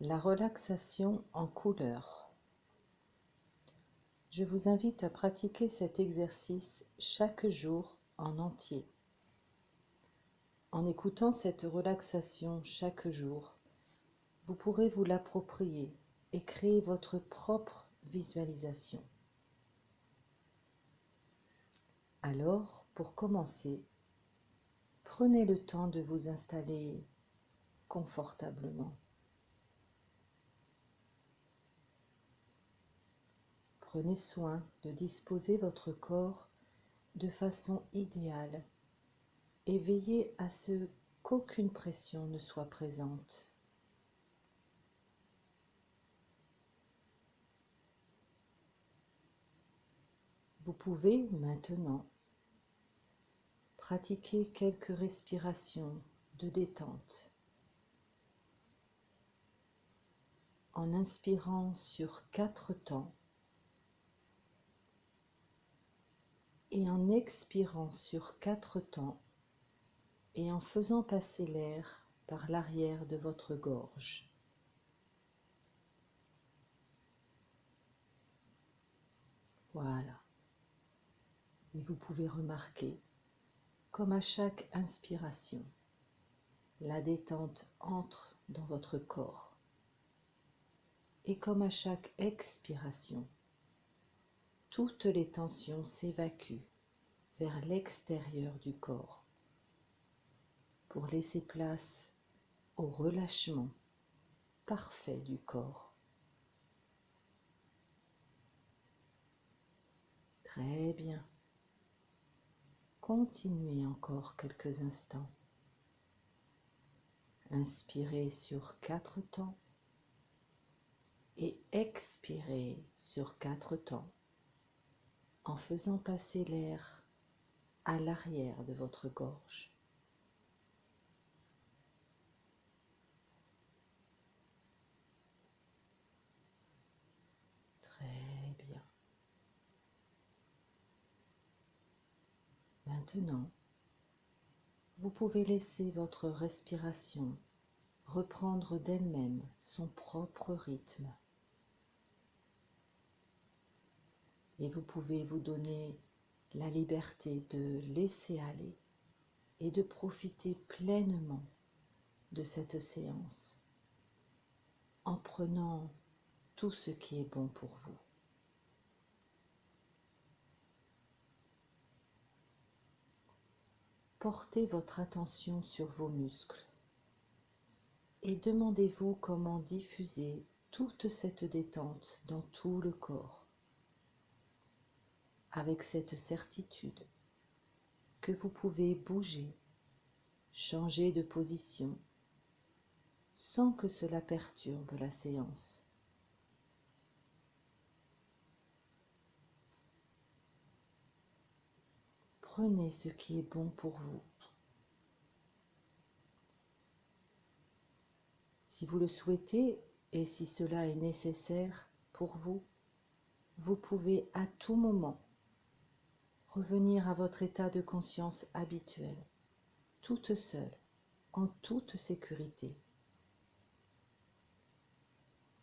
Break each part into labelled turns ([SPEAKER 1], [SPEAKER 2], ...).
[SPEAKER 1] La relaxation en couleurs. Je vous invite à pratiquer cet exercice chaque jour en entier. En écoutant cette relaxation chaque jour, vous pourrez vous l'approprier et créer votre propre visualisation. Alors, pour commencer, prenez le temps de vous installer confortablement. Prenez soin de disposer votre corps de façon idéale et veillez à ce qu'aucune pression ne soit présente. Vous pouvez maintenant pratiquer quelques respirations de détente en inspirant sur 4 temps et en expirant sur 4 temps et en faisant passer l'air par l'arrière de votre gorge. Voilà. Et vous pouvez remarquer, comme à chaque inspiration, la détente entre dans votre corps. Et comme à chaque expiration, toutes les tensions s'évacuent vers l'extérieur du corps pour laisser place au relâchement parfait du corps. Très bien. Continuez encore quelques instants. Inspirez sur 4 temps et expirez sur 4 temps en faisant passer l'air à l'arrière de votre gorge. Très bien. Maintenant, vous pouvez laisser votre respiration reprendre d'elle-même son propre rythme. Et vous pouvez vous donner la liberté de laisser aller et de profiter pleinement de cette séance en prenant tout ce qui est bon pour vous. Portez votre attention sur vos muscles et demandez-vous comment diffuser toute cette détente dans tout le corps, avec cette certitude que vous pouvez bouger, changer de position, sans que cela perturbe la séance. Prenez ce qui est bon pour vous. Si vous le souhaitez et si cela est nécessaire pour vous, vous pouvez à tout moment revenir à votre état de conscience habituel, toute seule, en toute sécurité.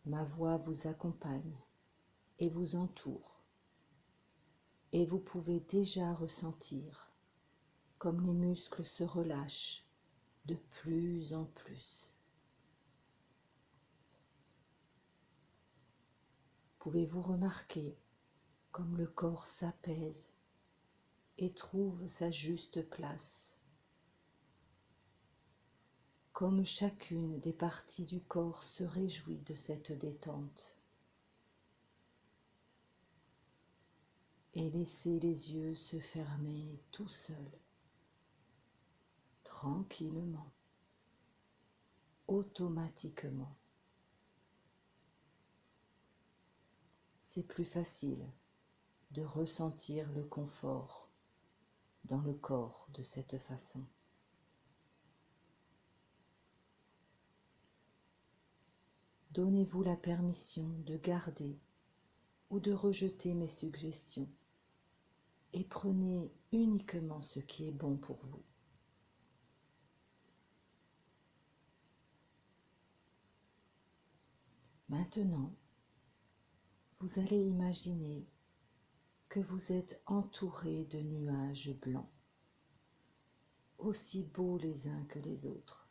[SPEAKER 1] Ma voix vous accompagne et vous entoure, et vous pouvez déjà ressentir comme les muscles se relâchent de plus en plus. Pouvez-vous remarquer comme le corps s'apaise et trouve sa juste place, comme chacune des parties du corps se réjouit de cette détente. Et laissez les yeux se fermer tout seuls, tranquillement, automatiquement. C'est plus facile de ressentir le confort dans le corps de cette façon. Donnez-vous la permission de garder ou de rejeter mes suggestions et prenez uniquement ce qui est bon pour vous. Maintenant, vous allez imaginer que vous êtes entouré de nuages blancs, aussi beaux les uns que les autres.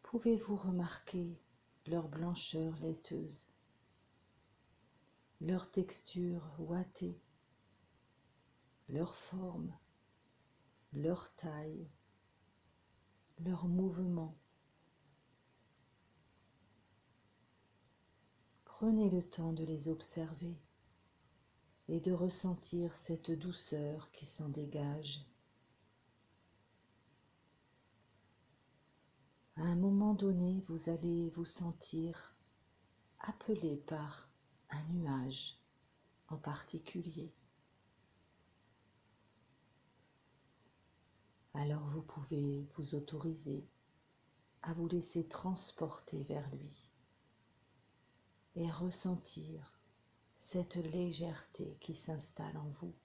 [SPEAKER 1] Pouvez-vous remarquer leur blancheur laiteuse, leur texture ouatée, leur forme, leur taille, leur mouvement? Prenez le temps de les observer et de ressentir cette douceur qui s'en dégage. À un moment donné, vous allez vous sentir appelé par un nuage en particulier. Alors vous pouvez vous autoriser à vous laisser transporter vers lui et ressentir cette légèreté qui s'installe en vous.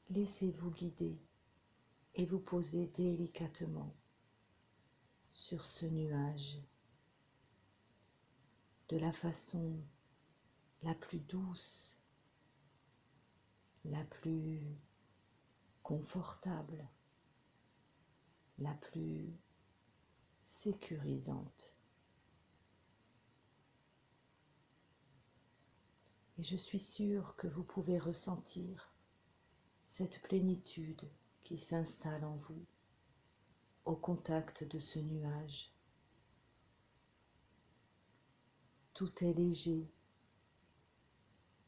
[SPEAKER 1] Laissez-vous guider et vous posez délicatement sur ce nuage de la façon la plus douce, la plus confortable, la plus sécurisante. Et je suis sûre que vous pouvez ressentir cette plénitude qui s'installe en vous au contact de ce nuage. Tout est léger,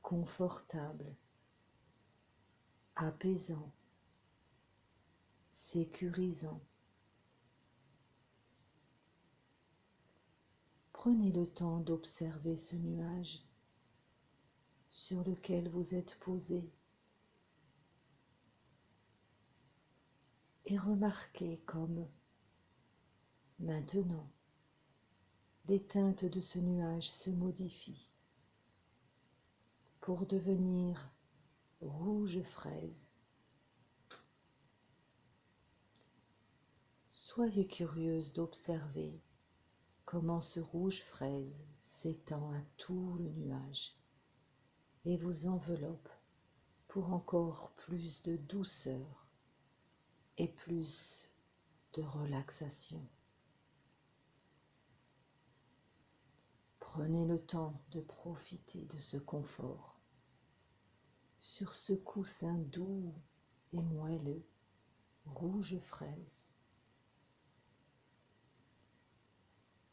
[SPEAKER 1] confortable, apaisant, sécurisant. Prenez le temps d'observer ce nuage sur lequel vous êtes posé et remarquez comme maintenant les teintes de ce nuage se modifient pour devenir rouge fraise. Soyez curieuse d'observer comment ce rouge fraise s'étend à tout le nuage et vous enveloppe pour encore plus de douceur et plus de relaxation. Prenez le temps de profiter de ce confort sur ce coussin doux et moelleux, rouge fraise.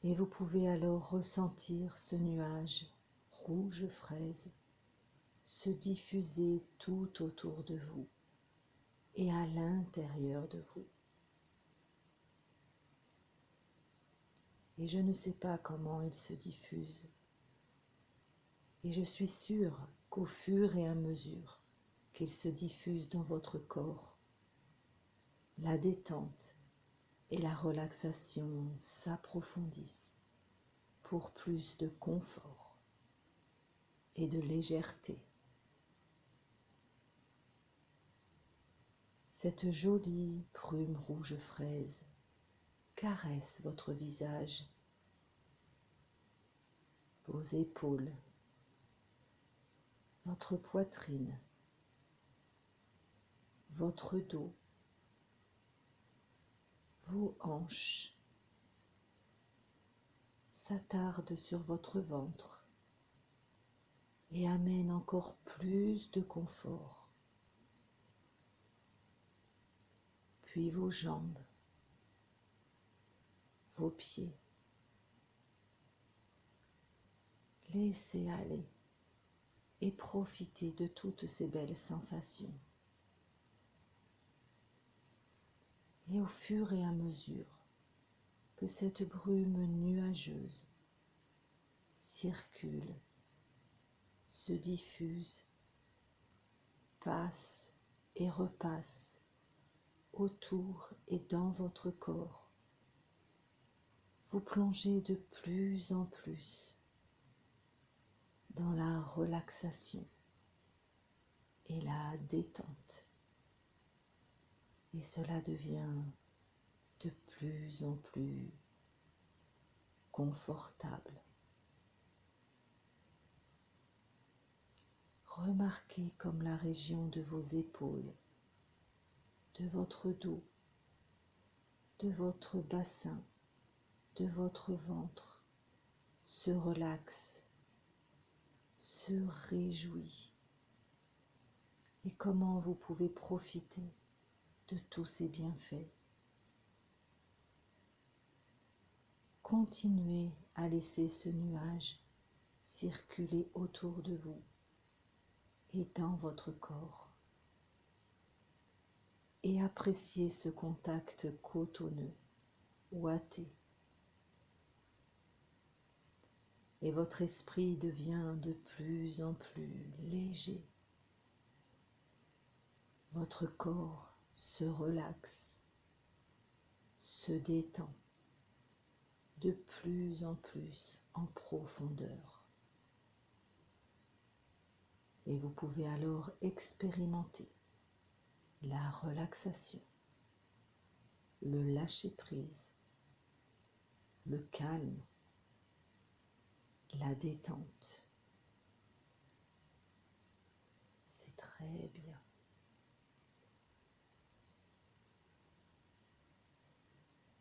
[SPEAKER 1] Et vous pouvez alors ressentir ce nuage rouge fraise se diffuser tout autour de vous et à l'intérieur de vous. Et je ne sais pas comment il se diffuse. Et je suis sûre qu'au fur et à mesure qu'il se diffuse dans votre corps, la détente et la relaxation s'approfondissent pour plus de confort et de légèreté. Cette jolie brume rouge fraise caresse votre visage, vos épaules, votre poitrine, votre dos, vos hanches, s'attarde sur votre ventre et amène encore plus de confort. Puis vos jambes, vos pieds. Laissez aller et profitez de toutes ces belles sensations. Et au fur et à mesure que cette brume nuageuse circule, se diffuse, passe et repasse autour et dans votre corps, vous plongez de plus en plus dans la relaxation et la détente. Et cela devient de plus en plus confortable. Remarquez comme la région de vos épaules, de votre dos, de votre bassin, de votre ventre se relaxe, se réjouit, et comment vous pouvez profiter de tous ces bienfaits. Continuez à laisser ce nuage circuler autour de vous et dans votre corps, et appréciez ce contact cotonneux, ouaté. Et votre esprit devient de plus en plus léger. Votre corps se relaxe, se détend de plus en plus en profondeur. Et vous pouvez alors expérimenter la relaxation, le lâcher-prise, le calme, la détente. C'est très bien.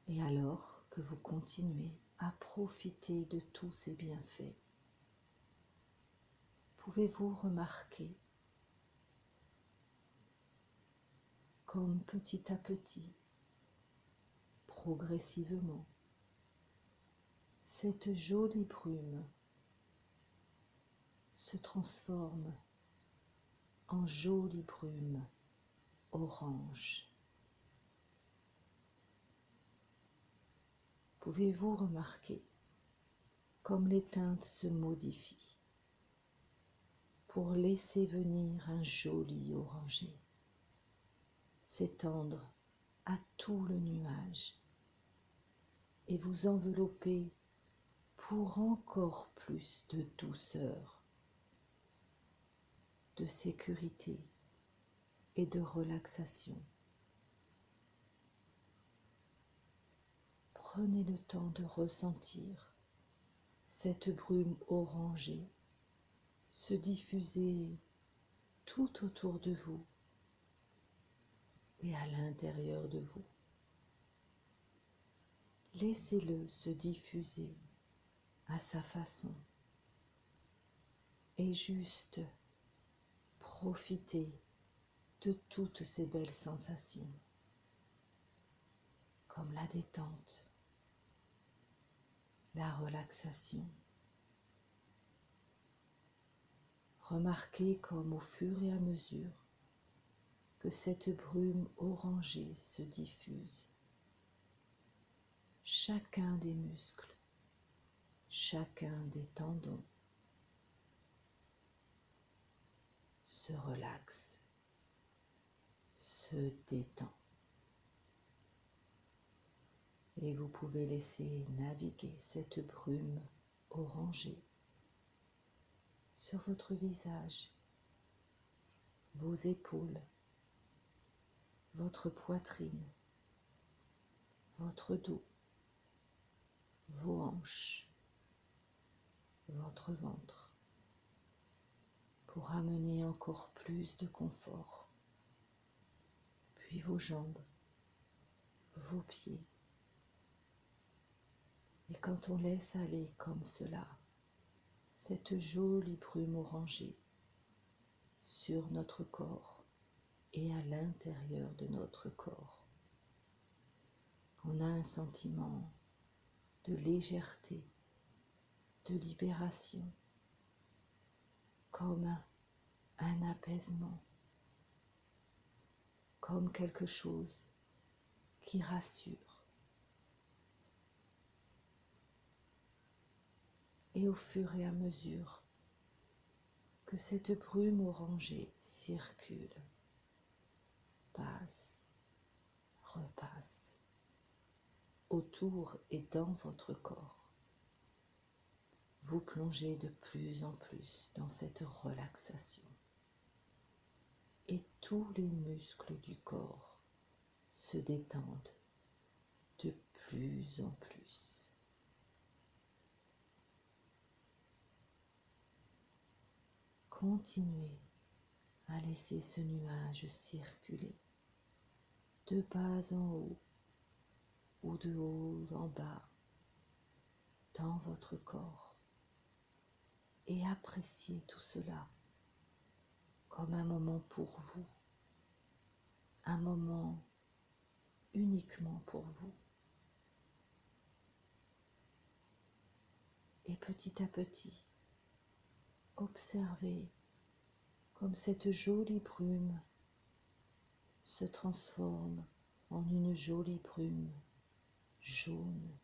[SPEAKER 1] Et alors que vous continuez à profiter de tous ces bienfaits, pouvez-vous remarquer comme petit à petit, progressivement, cette jolie brume se transforme en jolie brume orange. Pouvez-vous remarquer comme les teintes se modifient pour laisser venir un joli orangé s'étendre à tout le nuage et vous envelopper pour encore plus de douceur, de sécurité et de relaxation. Prenez le temps de ressentir cette brume orangée se diffuser tout autour de vous et à l'intérieur de vous. Laissez-le se diffuser à sa façon et juste profitez de toutes ces belles sensations, comme la détente, la relaxation. Remarquez comme au fur et à mesure que cette brume orangée se diffuse, chacun des muscles, chacun des tendons se relaxe, se détend. Et vous pouvez laisser naviguer cette brume orangée sur votre visage, vos épaules, votre poitrine, votre dos, vos hanches, votre ventre, pour amener encore plus de confort, puis vos jambes, vos pieds. Et quand on laisse aller comme cela, cette jolie brume orangée sur notre corps et à l'intérieur de notre corps, on a un sentiment de légèreté, de libération, comme un apaisement, comme quelque chose qui rassure. Et au fur et à mesure que cette brume orangée circule, passe, repasse, autour et dans votre corps, vous plongez de plus en plus dans cette relaxation. Et tous les muscles du corps se détendent de plus en plus. Continuez à laisser ce nuage circuler de bas en haut ou de haut en bas dans votre corps et appréciez tout cela comme un moment pour vous, un moment uniquement pour vous. Et petit à petit, observez comme cette jolie brume se transforme en une jolie brume jaune.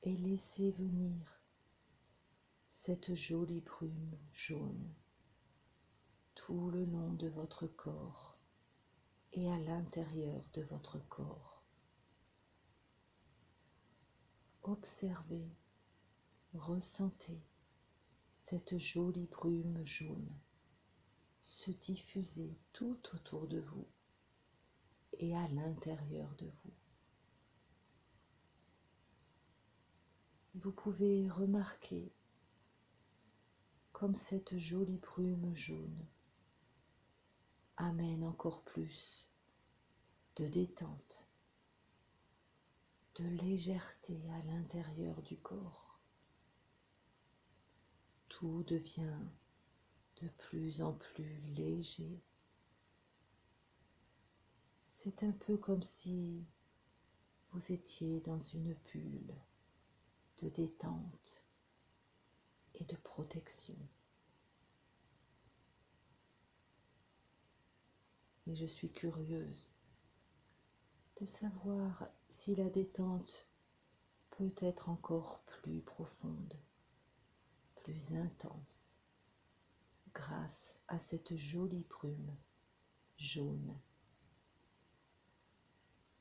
[SPEAKER 1] Et laissez venir cette jolie brume jaune tout le long de votre corps et à l'intérieur de votre corps. Observez, ressentez cette jolie brume jaune se diffuser tout autour de vous et à l'intérieur de vous. Vous pouvez remarquer comme cette jolie brume jaune amène encore plus de détente, de légèreté à l'intérieur du corps. Tout devient de plus en plus léger. C'est un peu comme si vous étiez dans une bulle de détente et de protection. Et je suis curieuse de savoir si la détente peut être encore plus profonde, plus intense, grâce à cette jolie brume jaune.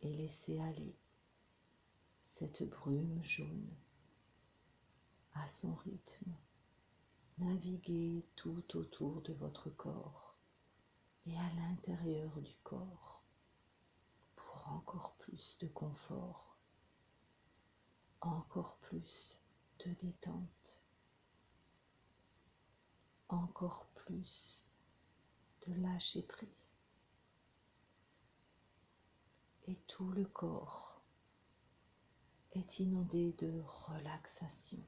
[SPEAKER 1] Et laissez aller cette brume jaune à son rythme, naviguer tout autour de votre corps et à l'intérieur du corps pour encore plus de confort, encore plus de détente, encore plus de lâcher prise. Et tout le corps est inondé de relaxation,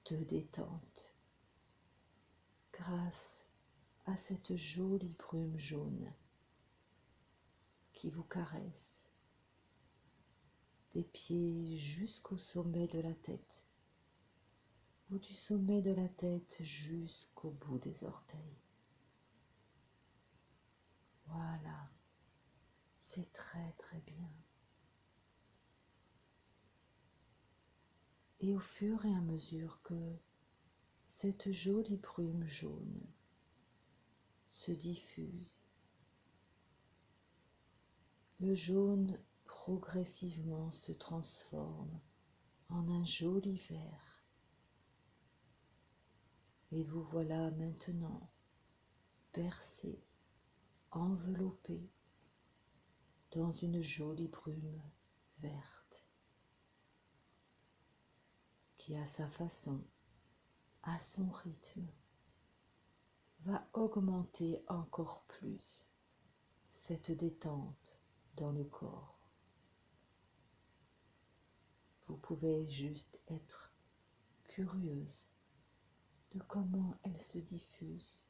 [SPEAKER 1] de détente, grâce à cette jolie brume jaune qui vous caresse des pieds jusqu'au sommet de la tête ou du sommet de la tête jusqu'au bout des orteils. Voilà, c'est très très bien. Et au fur et à mesure que cette jolie brume jaune se diffuse, le jaune progressivement se transforme en un joli vert. Et vous voilà maintenant bercé, enveloppé dans une jolie brume verte qui, à sa façon, à son rythme, va augmenter encore plus cette détente dans le corps. Vous pouvez juste être curieuse de comment elle se diffuse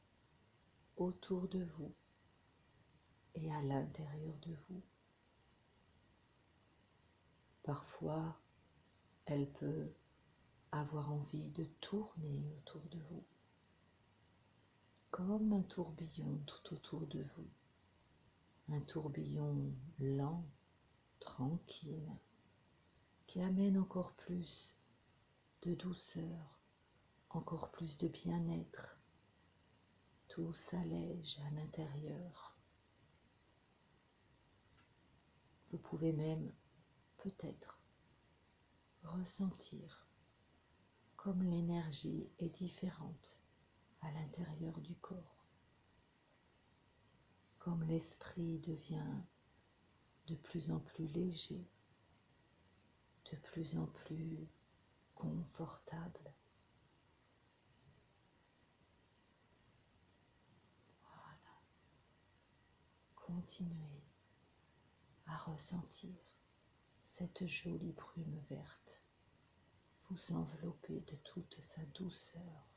[SPEAKER 1] autour de vous et à l'intérieur de vous. Parfois, elle peut avoir envie de tourner autour de vous, comme un tourbillon tout autour de vous, un tourbillon lent, tranquille, qui amène encore plus de douceur, encore plus de bien-être. Tout s'allège à l'intérieur. Vous pouvez même, peut-être, ressentir comme l'énergie est différente à l'intérieur du corps. comme l'esprit devient de plus en plus léger, de plus en plus confortable. Voilà. Continuez à ressentir cette jolie brume verte vous envelopper de toute sa douceur.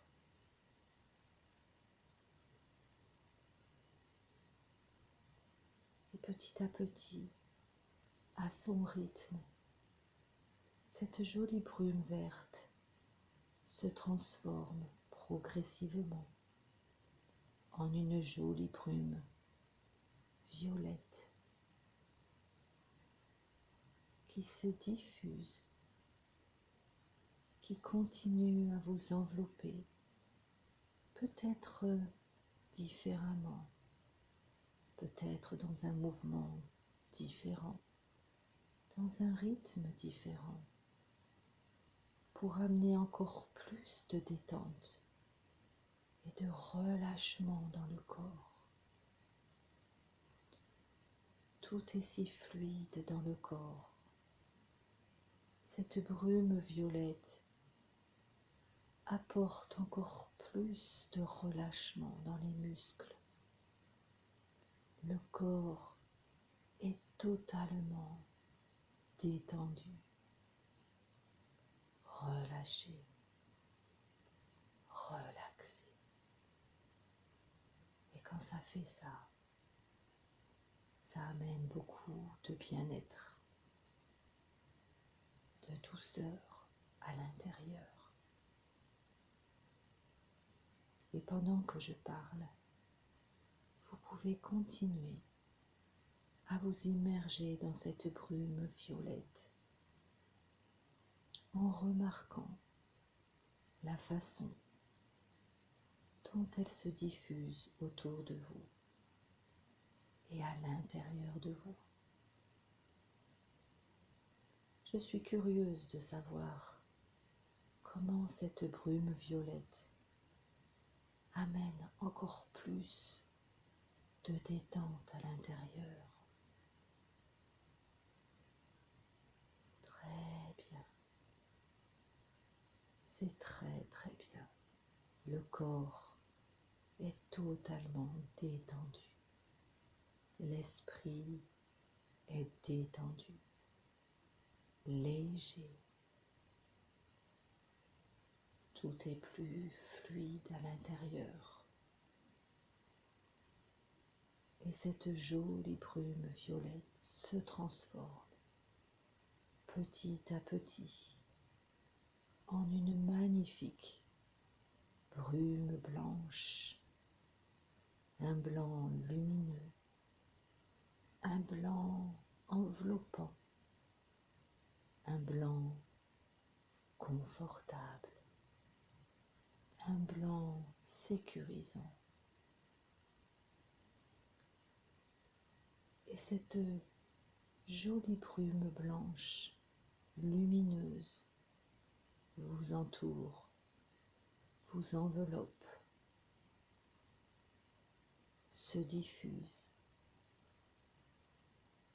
[SPEAKER 1] Et petit à petit, à son rythme, cette jolie brume verte se transforme progressivement en une jolie brume violette qui se diffuse, qui continue à vous envelopper, peut-être différemment, peut-être dans un mouvement différent, dans un rythme différent, pour amener encore plus de détente et de relâchement dans le corps. Tout est si fluide dans le corps. Cette brume violette apporte encore plus de relâchement dans les muscles. Le corps est totalement détendu, relâché, relaxé. Et quand ça fait ça, ça amène beaucoup de bien-être, de douceur à l'intérieur. Et pendant que je parle, vous pouvez continuer à vous immerger dans cette brume violette en remarquant la façon dont elle se diffuse autour de vous et à l'intérieur de vous. Je suis curieuse de savoir comment cette brume violette amène encore plus de détente à l'intérieur. Très bien. C'est très très bien. Le corps est totalement détendu. L'esprit est détendu, léger. Tout est plus fluide à l'intérieur. Et cette jolie brume violette se transforme petit à petit en une magnifique brume blanche, un blanc lumineux, un blanc enveloppant, un blanc confortable, un blanc sécurisant. Et cette jolie brume blanche, lumineuse, vous entoure, vous enveloppe, se diffuse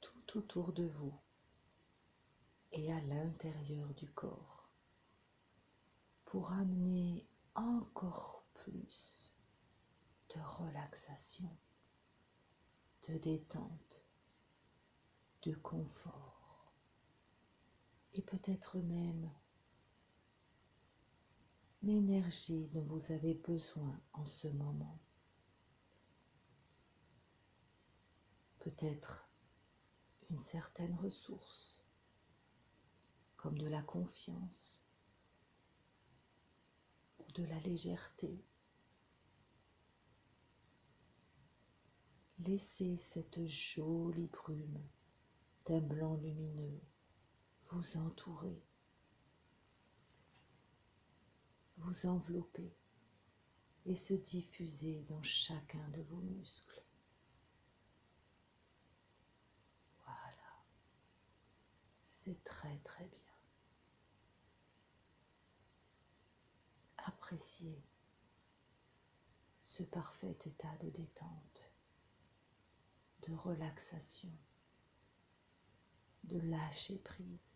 [SPEAKER 1] tout autour de vous et à l'intérieur du corps pour amener encore plus de relaxation, de détente, de confort et peut-être même l'énergie dont vous avez besoin en ce moment. Peut-être une certaine ressource, comme de la confiance ou de la légèreté. Laissez cette jolie brume d'un blanc lumineux vous entourer, vous envelopper et se diffuser dans chacun de vos muscles. Voilà, c'est très très bien. Appréciez ce parfait état de détente. de relaxation, de lâcher prise.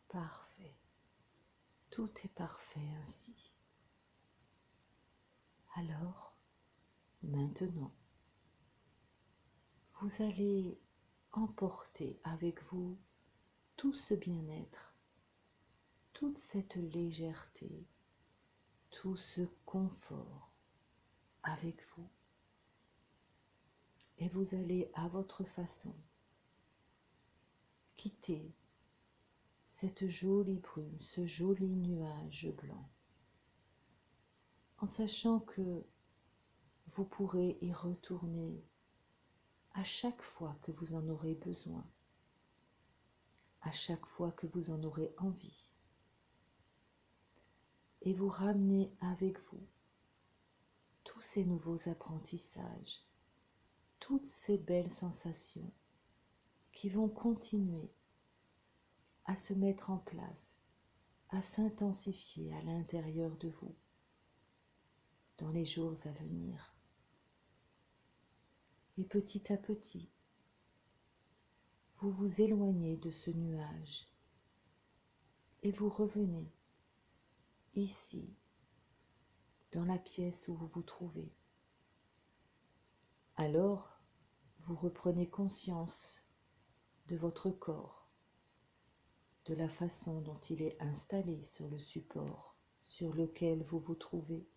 [SPEAKER 1] Parfait. Tout est parfait ainsi. Alors, maintenant, vous allez emporter avec vous tout ce bien-être, toute cette légèreté, tout ce confort avec vous. Et vous allez à votre façon quitter cette jolie brume, ce joli nuage blanc, en sachant que vous pourrez y retourner à chaque fois que vous en aurez besoin, à chaque fois que vous en aurez envie, et vous ramener avec vous tous ces nouveaux apprentissages, toutes ces belles sensations qui vont continuer à se mettre en place, à s'intensifier à l'intérieur de vous dans les jours à venir. Et petit à petit, vous vous éloignez de ce nuage et vous revenez ici, dans la pièce où vous vous trouvez. Alors, vous reprenez conscience de votre corps, de la façon dont il est installé sur le support sur lequel vous vous trouvez.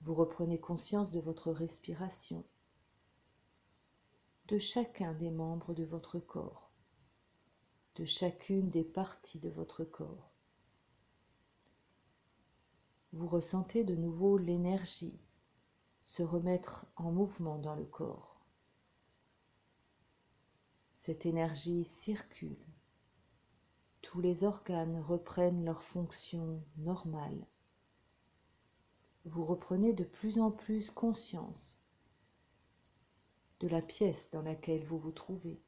[SPEAKER 1] Vous reprenez conscience de votre respiration, de chacun des membres de votre corps, de chacune des parties de votre corps. Vous ressentez de nouveau l'énergie se remettre en mouvement dans le corps. Cette énergie circule. Tous les organes reprennent leur fonction normale. Vous reprenez de plus en plus conscience de la pièce dans laquelle vous vous trouvez,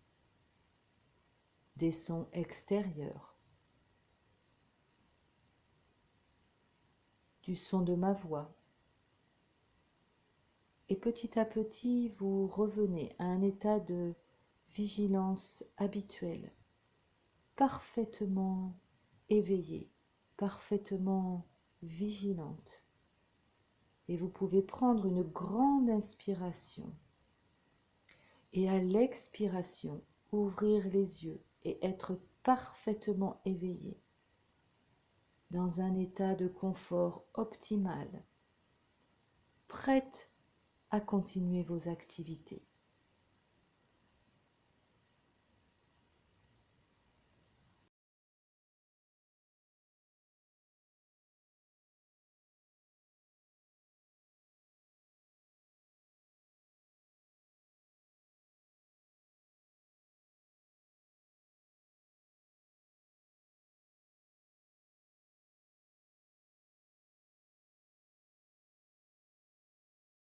[SPEAKER 1] des sons extérieurs, du son de ma voix. Et petit à petit, vous revenez à un état de vigilance habituelle, parfaitement éveillée, parfaitement vigilante. Et vous pouvez prendre une grande inspiration et à l'expiration, ouvrir les yeux et être parfaitement éveillé dans un état de confort optimal, prête à continuer vos activités.